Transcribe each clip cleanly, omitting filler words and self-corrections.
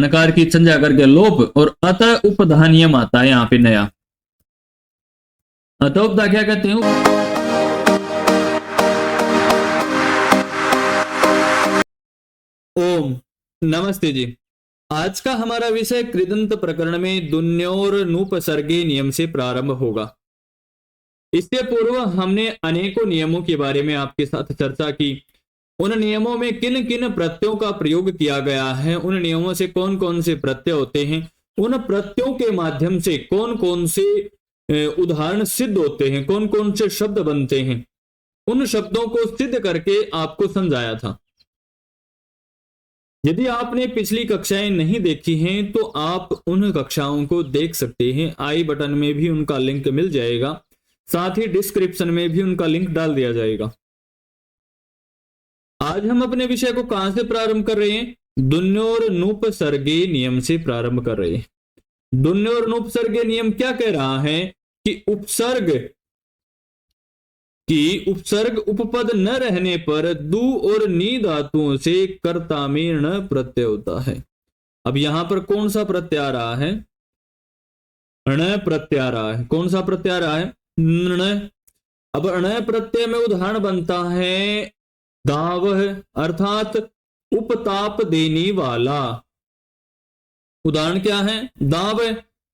णकार की संज्ञा करके लोप, और अतः उपधा नियम आता है यहाँ पे नया। अतः उपधा क्या कहते हैं? ओम नमस्ते जी। आज का हमारा विषय कृदंत प्रकरण में दुन्योर नुपसर्गे नियम से प्रारंभ होगा। इससे पूर्व हमने अनेकों नियमों के बारे में आपके साथ चर्चा की। उन नियमों में किन किन प्रत्ययों का प्रयोग किया गया है, उन नियमों से कौन कौन से प्रत्यय होते हैं, उन प्रत्ययों के माध्यम से कौन कौन से उदाहरण सिद्ध होते हैं, कौन कौन से शब्द बनते हैं, उन शब्दों को सिद्ध करके आपको समझाया था। यदि आपने पिछली कक्षाएं नहीं देखी हैं तो आप उन कक्षाओं को देख सकते हैं। आई बटन में भी उनका लिंक मिल जाएगा, साथ ही डिस्क्रिप्शन में भी उनका लिंक डाल दिया जाएगा। आज हम अपने विषय को कहां से प्रारंभ कर रहे हैं? दुन्योर नुपसर्गे नियम से प्रारंभ कर रहे हैं। दुन्योर नुपसर्गे नियम क्या कह रहा है कि उपसर्ग उपपद न रहने पर दु और नी धातुओं से कर्ता में ण प्रत्यय होता है। अब यहां पर कौन सा प्रत्यय आ रहा है? ण प्रत्यय आ रहा है। कौन सा प्रत्यय आ रहा है? ण। अब ण प्रत्यय में उदाहरण बनता है दावह, अर्थात उपताप देने वाला। उदाहरण क्या है? दाव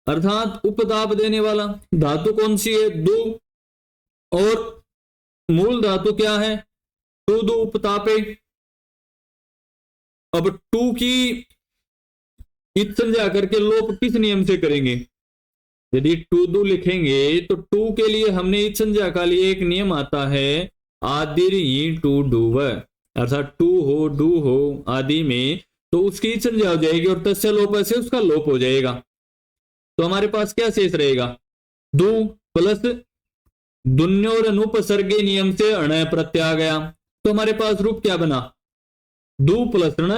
अर्थात उपताप देने वाला। धातु कौन सी है? दु, और मूल धातु क्या है? टू दु उपतापे। अब टू की इत संज्ञा करके लोप किस नियम से करेंगे? यदि टू दु लिखेंगे तो टू के लिए हमने इत संज्ञा का लिए एक नियम आता है आदिर ई टू डूव, अर्थात टू हो डू हो आदि में, तो उसकी इत संज्ञा हो जाएगी और तस्य लोप से उसका लोप हो जाएगा। तो हमारे पास क्या शेष रहेगा? दु प्लस दुन्योर नुपसर्गे नियम से अण प्रत्यय आ गया, तो हमारे पास रूप क्या बना? दु प्लस ण।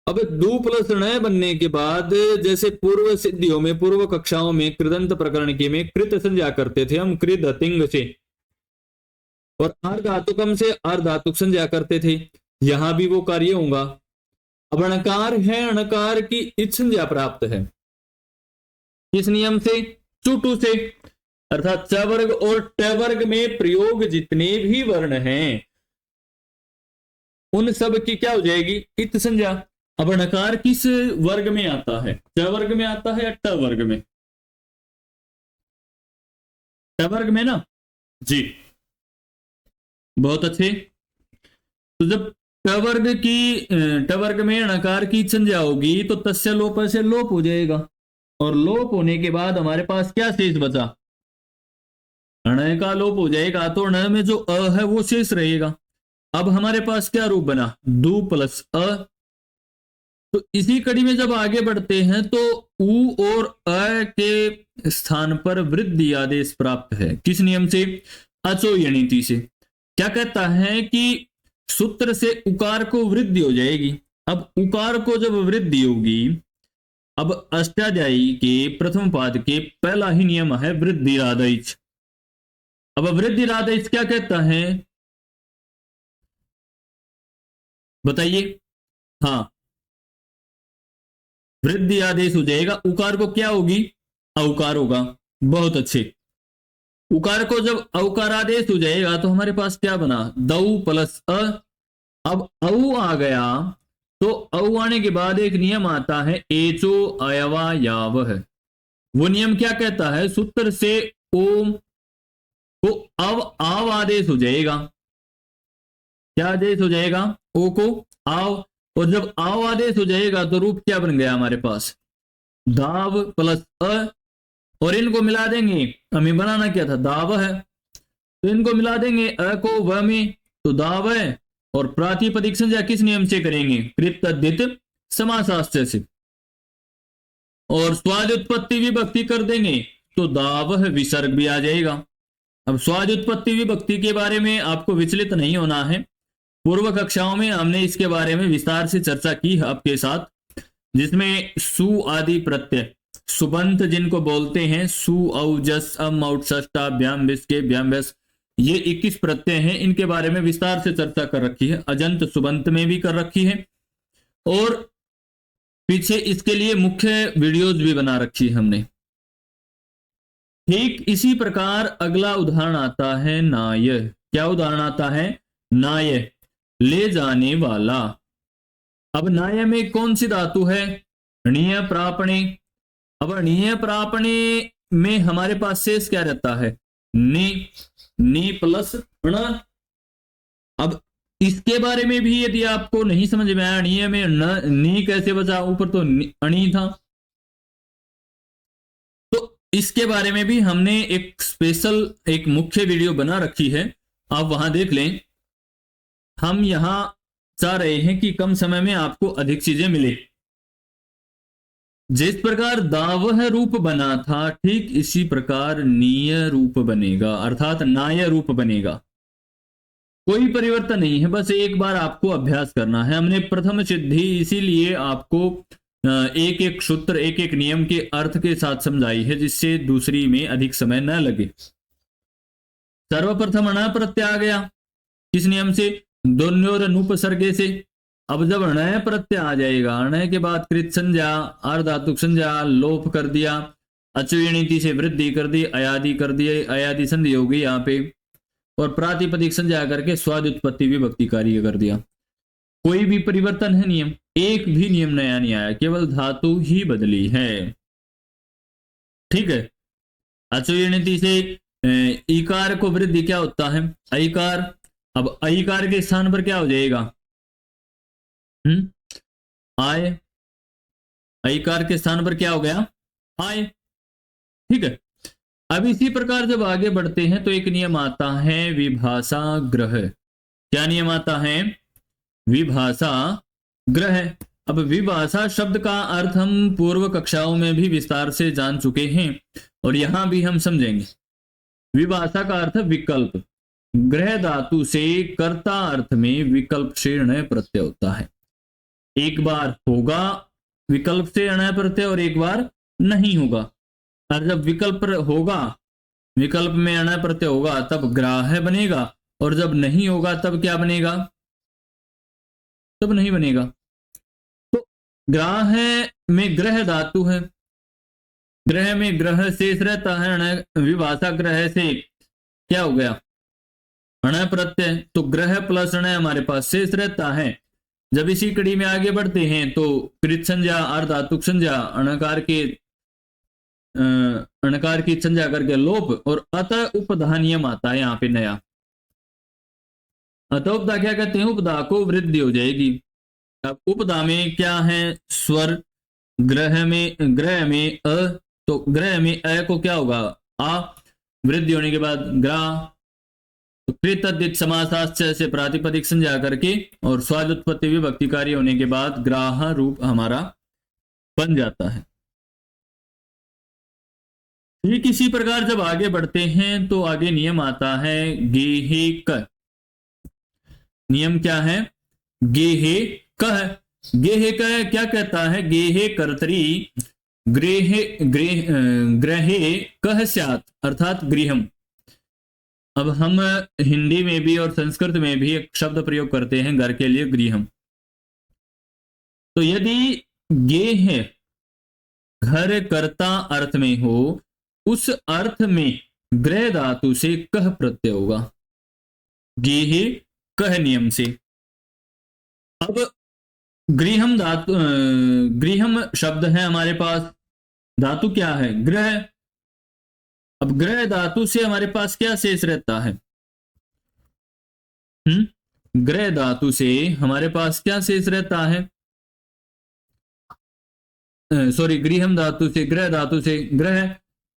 अब दु प्लस ण बनने के बाद जैसे पूर्व सिद्धियों में, पूर्व कक्षाओं में कृदंत प्रकरण के में कृत संज्ञा करते थे हम कृद तिंग से, और अर्धातुकम से अर्धातुक संज्ञा करते थे, यहां भी वो कार्य होगा। अब अणकार है, अणकार की इत संज्ञा प्राप्त है किस नियम से? चुटू से, अर्थात च वर्ग और ट वर्ग में प्रयोग जितने भी वर्ण हैं उन सब की क्या हो जाएगी? इत संज्ञा। अब णकार किस वर्ग में आता है? च वर्ग में आता है या ट वर्ग में? ट वर्ग में ना जी, बहुत अच्छे। तो जब ट वर्ग में णकार की संज्ञा होगी तो तस्य लोप से लोप हो जाएगा, और लोप होने के बाद हमारे पास क्या शेष बचा? ण का लोप हो जाएगा, तो ण में जो अ है वो शेष रहेगा। अब हमारे पास क्या रूप बना? दु प्लस अ। तो इसी कड़ी में जब आगे बढ़ते हैं तो उ और अ के स्थान पर वृद्धि आदेश प्राप्त है। किस नियम से? अचोयणीति से। क्या कहता है कि सूत्र से उकार को वृद्धि हो जाएगी। अब उकार को जब वृद्धि होगी, अब अष्टाध्यायी के प्रथम पाद के पहला ही नियम है वृद्धिरादेश। अब वृद्धिरादेश क्या कहता है? बताइए। हाँ, वृद्धि आदेश हो जाएगा। उकार को क्या होगी? औकार होगा। बहुत अच्छे। उकार को जब औकार आदेश हो जाएगा तो हमारे पास क्या बना? दऊ प्लस अ। अब औ आ गया, तो औ आने के बाद एक नियम आता है एचो अयवा यावह। वो नियम क्या कहता है? सूत्र से ओम को अव आव आदेश हो जाएगा। क्या आदेश हो जाएगा? ओ को आव, और जब आव आदेश हो जाएगा तो रूप क्या बन गया हमारे पास? दाव प्लस अ, और इनको मिला देंगे। हमें बनाना क्या था? दाव है, तो इनको मिला देंगे अ को व में, तो दाव है। और प्रातिपदिक संज्ञा किस नियम से करेंगे? कृत तद्धित समासास्त्र से। और स्वाद उत्पत्ति विभक्ति कर देंगे तो दावह विसर्ग भी आ जाएगा। अब स्वाद उत्पत्ति विभक्ति के बारे में आपको विचलित नहीं होना है। पूर्व कक्षाओं में हमने इसके बारे में विस्तार से चर्चा की आपके साथ, जिसमें सु आदि प्रत्यय, सुबंत जिनको बोलते हैं, सु औ जस अम औट षष्टा भ्याम विस्के भ्याम व्यस, ये 21 प्रत्यय हैं। इनके बारे में विस्तार से चर्चा कर रखी है। अजंत सुबंत में भी कर रखी है। और पीछे इसके लिए मुख्य वीडियोस भी बना रखी है हमने। ठीक इसी प्रकार अगला उदाहरण आता है नाय। क्या उदाहरण आता है? नाय, ले जाने वाला। अब नाय में कौन सी धातु है? णीय प्रापणे। अब णीय प्रापणे में हमारे पास शेष क्या रहता है? नी प्लस ण। अब इसके बारे में भी यदि आपको नहीं समझ में आया, णीय में नी कैसे बचा, ऊपर तो अणी था, तो इसके बारे में भी हमने एक स्पेशल एक मुख्य वीडियो बना रखी है, आप वहां देख लें। हम यहां चाह रहे हैं कि कम समय में आपको अधिक चीजें मिले। जिस प्रकार दावह रूप बना था, ठीक इसी प्रकार नीय रूप बनेगा, अर्थात नाय रूप बनेगा। कोई परिवर्तन नहीं है, बस एक बार आपको अभ्यास करना है। हमने प्रथम सिद्धि इसीलिए आपको एक एक सूत्र, एक एक नियम के अर्थ के साथ समझाई है, जिससे दूसरी में अधिक समय न लगे। सर्वप्रथम अण प्रत्यय आ गया, किस नियम से? दोन्योर अनुपसर्गे से। अब जब अणय प्रत्यय आ जाएगा, अणय के बाद कृत संज्ञा, आर्धातुक संज्ञा, लोप कर दिया, अचुयणीति से वृद्धि कर दी, अयादि कर दिए, अयादि संधि हो गई यहाँ पे, और प्रातिपदिक संज्ञा करके स्वाद उत्पत्ति विभक्ति कार्य कर दिया। कोई भी परिवर्तन है नियम? एक भी नियम नया नहीं आया, केवल धातु ही बदली है। ठीक है। अचुयणीति से इकार को वृद्धि क्या होता है? अइकार। अब अइकार के स्थान पर क्या हो जाएगा? आय। अइकार के स्थान पर क्या हो गया? आय। ठीक है। अब इसी प्रकार जब आगे बढ़ते हैं तो एक नियम आता है विभाषा ग्रह। क्या नियम आता है? विभाषा ग्रह। अब विभाषा शब्द का अर्थ हम पूर्व कक्षाओं में भी विस्तार से जान चुके हैं और यहां भी हम समझेंगे। विभाषा का अर्थ विकल्प। ग्रह धातु से कर्ता अर्थ में विकल्प से ण प्रत्यय होता है। एक बार होगा विकल्प से ण प्रत्यय और एक बार नहीं होगा। और जब विकल्प होगा, विकल्प में ण प्रत्यय होगा, तब ग्राह्य बनेगा, और जब नहीं होगा तब क्या बनेगा? तब नहीं बनेगा। तो ग्राह्य में ग्रह धातु है, ग्रह में ग्रह शेष रहता है, विभाषा ग्रह से क्या हो गया? अण प्रत्यय। तो ग्रह प्लस अण हमारे पास शेष रहता है। जब इसी कड़ी में आगे बढ़ते हैं तो कृत संज्ञा, अर्धातुक संज्ञा, अणकार की संज्ञा करके लोप, और अतः उपधा नियम आता है यहाँ पे नया। अतः उपधा क्या कहते हैं? उपधा को वृद्धि हो जाएगी। अब उपधा में क्या है? स्वर। ग्रह में अ, तो ग्रह में अ को क्या होगा? आ। वृद्धि होने के बाद ग्रा। कृतद्धित समासाश्च से प्रातिपदिक संज्ञा करके और स्वाद उत्पत्ति विभक्ति कार्य होने के बाद ग्राह रूप हमारा बन जाता है। ठीक इसी प्रकार जब आगे बढ़ते हैं तो आगे नियम आता है गेहे क। नियम क्या है? गेहे कह। गेहे कह क्या कहता है? गेहे कर्तरी ग्रहे कह स्यात्, अर्थात गृहम। अब हम हिंदी में भी और संस्कृत में भी एक शब्द प्रयोग करते हैं घर के लिए, गृहम। तो यदि गेह घर कर्ता अर्थ में हो, उस अर्थ में ग्रह धातु से कह प्रत्यय होगा, गेह कह नियम से। अब गृहम धातु, गृहम शब्द है हमारे पास, धातु क्या है? ग्रह। अब ग्रह धातु से हमारे पास क्या शेष रहता है? ग्रह धातु से हमारे पास क्या शेष रहता है? सॉरी, गृहम धातु से, ग्रह धातु से ग्रह,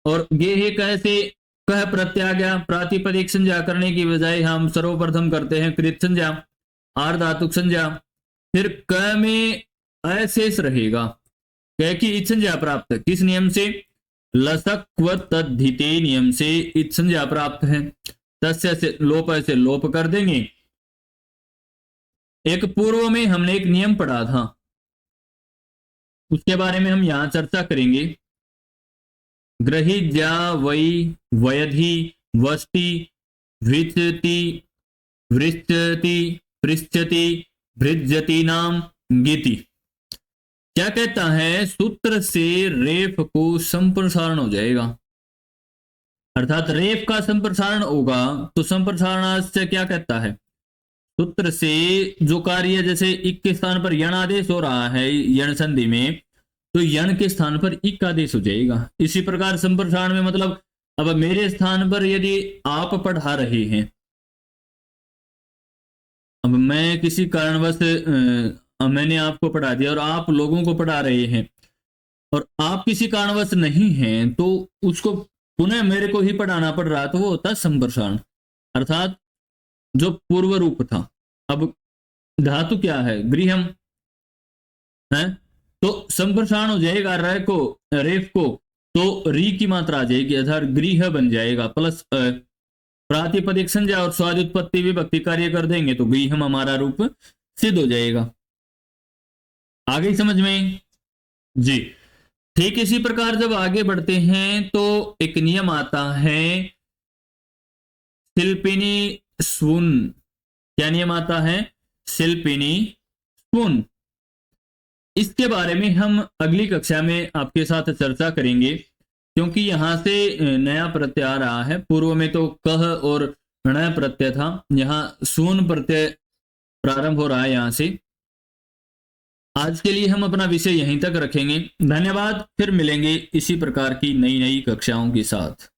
और गेहे कह से कह प्रत्यय आ गया। प्रातिपदिक संज्ञा करने की बजाय हम सर्वप्रथम करते हैं कृत संज्ञा, आर्धातुक संज्ञा, फिर क में अशेष रहेगा। कह की इच संज्ञा प्राप्त किस नियम से? लसक्व तद्धिते नियम से इच संज्ञा प्राप्त है। तस्य से लोप कर देंगे। एक पूर्व में हमने एक नियम पढ़ा था, उसके बारे में हम यहां चर्चा करेंगे। ग्रहिज्या वै वयधि वष्टि विचति वृश्चति पृश्चति भृज्यति नाम गीति। क्या कहता है, सूत्र से रेफ को संप्रसारण हो जाएगा, अर्थात रेफ का संप्रसारण होगा। तो संप्रसारण से क्या कहता है, सूत्र से जो कार्य, जैसे इक के स्थान पर यण आदेश हो रहा है यण संधि में, तो यण के स्थान पर इक आदेश हो जाएगा। इसी प्रकार संप्रसारण में मतलब, अब मेरे स्थान पर यदि आप पढ़ा रहे हैं, अब मैं किसी कारणवश मैंने आपको पढ़ा दिया और आप लोगों को पढ़ा रहे हैं, और आप किसी कारणवश नहीं हैं, तो उसको पुनः मेरे को ही पढ़ाना पड़ रहा, तो वो होता है संप्रसारण। अर्थात जो पूर्व रूप था, अब धातु क्या है, गृहम है, तो संप्रसारण हो जाएगा रेफ को, तो री की मात्रा आ जाएगी, अर्थात गृह बन जाएगा, प्लस प्रातिपदिक संज्ञा और स्वादि उत्पत्ति विभक्ति कार्य कर देंगे तो गृहम हमारा रूप सिद्ध हो जाएगा। आगे समझ में जी। ठीक इसी प्रकार जब आगे बढ़ते हैं तो एक नियम आता है शिल्पिनी स्वुन। क्या नियम आता है, शिल्पिनी स्वुन। इसके बारे में हम अगली कक्षा में आपके साथ चर्चा करेंगे, क्योंकि यहां से नया प्रत्यय आ रहा है। पूर्व में तो कह और ण प्रत्यय था, यहां सून प्रत्यय प्रारंभ हो रहा है यहां से। आज के लिए हम अपना विषय यहीं तक रखेंगे। धन्यवाद, फिर मिलेंगे इसी प्रकार की नई नई कक्षाओं के साथ।